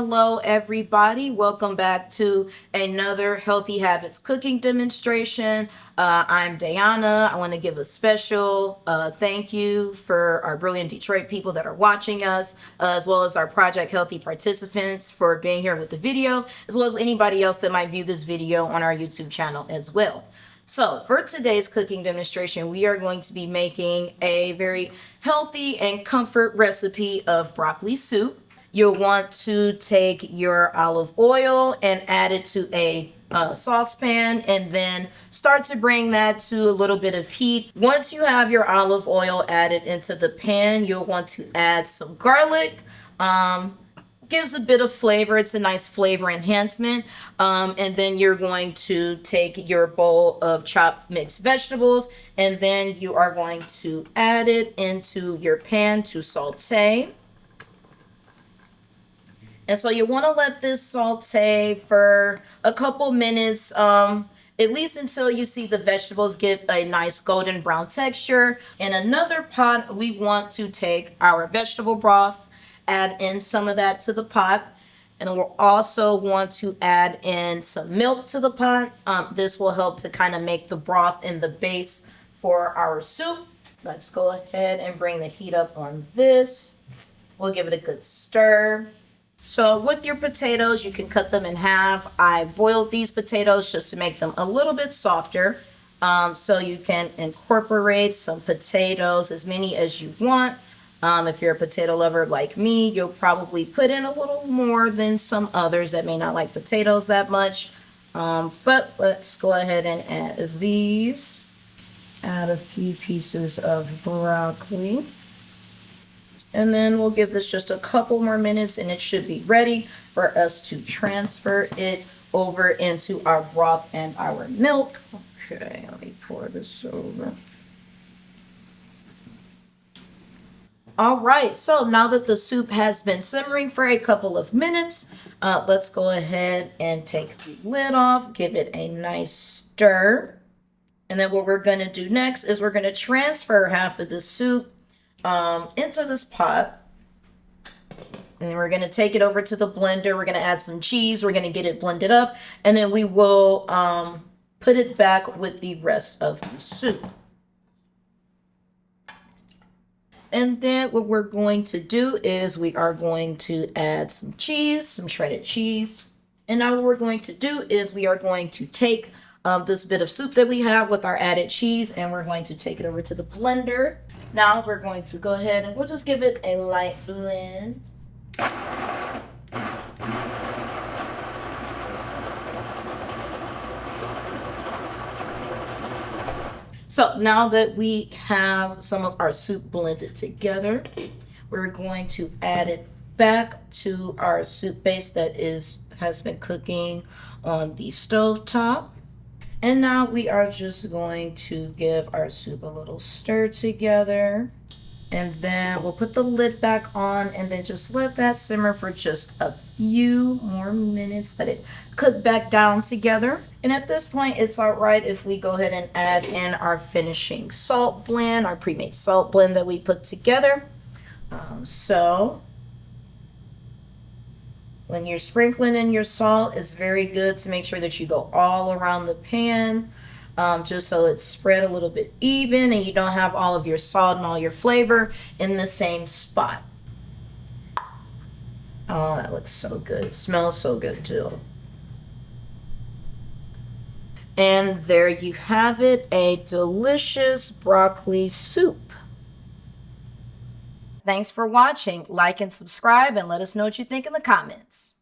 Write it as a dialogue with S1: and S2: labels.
S1: hello everybody. Welcome back to another Healthy Habits cooking demonstration. I'm Diana. I want to give a special thank you for our brilliant Detroit people that are watching us, as well as our Project Healthy participants for being here with the video, as well as anybody else that might view this video on our YouTube channel as well. So for today's cooking demonstration, we are going to be making a very healthy and comfort recipe of broccoli soup. You'll want to take your olive oil and add it to a saucepan and then start to bring that to a little bit of heat. Once you have your olive oil added into the pan, you'll want to add some garlic. Gives a bit of flavor. It's a nice flavor enhancement. And then you're going to take your bowl of chopped mixed vegetables and then you are going to add it into your pan to saute. And so you want to let this saute for a couple minutes, at least until you see the vegetables get a nice golden brown texture. In another pot, we want to take our vegetable broth, add in some of that to the pot. And then we'll also want to add in some milk to the pot. This will help to kind of make the broth in the base for our soup. Let's go ahead and bring the heat up on this. We'll give it a good stir. So with your potatoes, you can cut them in half. I boiled these potatoes just to make them a little bit softer. So you can incorporate some potatoes, as many as you want. If you're a potato lover like me, you'll probably put in a little more than some others that may not like potatoes that much. But let's go ahead and add these. Add a few pieces of broccoli. And then we'll give this just a couple more minutes and it should be ready for us to transfer it over into our broth and our milk. Okay, let me pour this over. All right, so now that the soup has been simmering for a couple of minutes, let's go ahead and take the lid off, give it a nice stir. And then what we're gonna do next is we're gonna transfer half of the soup into this pot. And then we're going to take it over to the blender. We're going to add some cheese. We're going to get it blended up. And then we will put it back with the rest of the soup. And then what we're going to do is we are going to add some cheese, some shredded cheese. And now what we're going to do is we are going to take this bit of soup that we have with our added cheese and we're going to take it over to the blender. Now we're going to go ahead and we'll just give it a light blend. So now that we have some of our soup blended together, we're going to add it back to our soup base that has been cooking on the stove top. And now we are just going to give our soup a little stir together. And then we'll put the lid back on and then just let that simmer for just a few more minutes, let it cook back down together. And at this point, it's all right if we go ahead and add in our finishing salt blend, our pre-made salt blend that we put together. So when you're sprinkling in your salt, it's very good to make sure that you go all around the pan, just so it's spread a little bit even and you don't have all of your salt and all your flavor in the same spot. Oh, that looks so good. It smells so good too. And there you have it, a delicious broccoli soup. Thanks for watching. Like and subscribe and let us know what you think in the comments.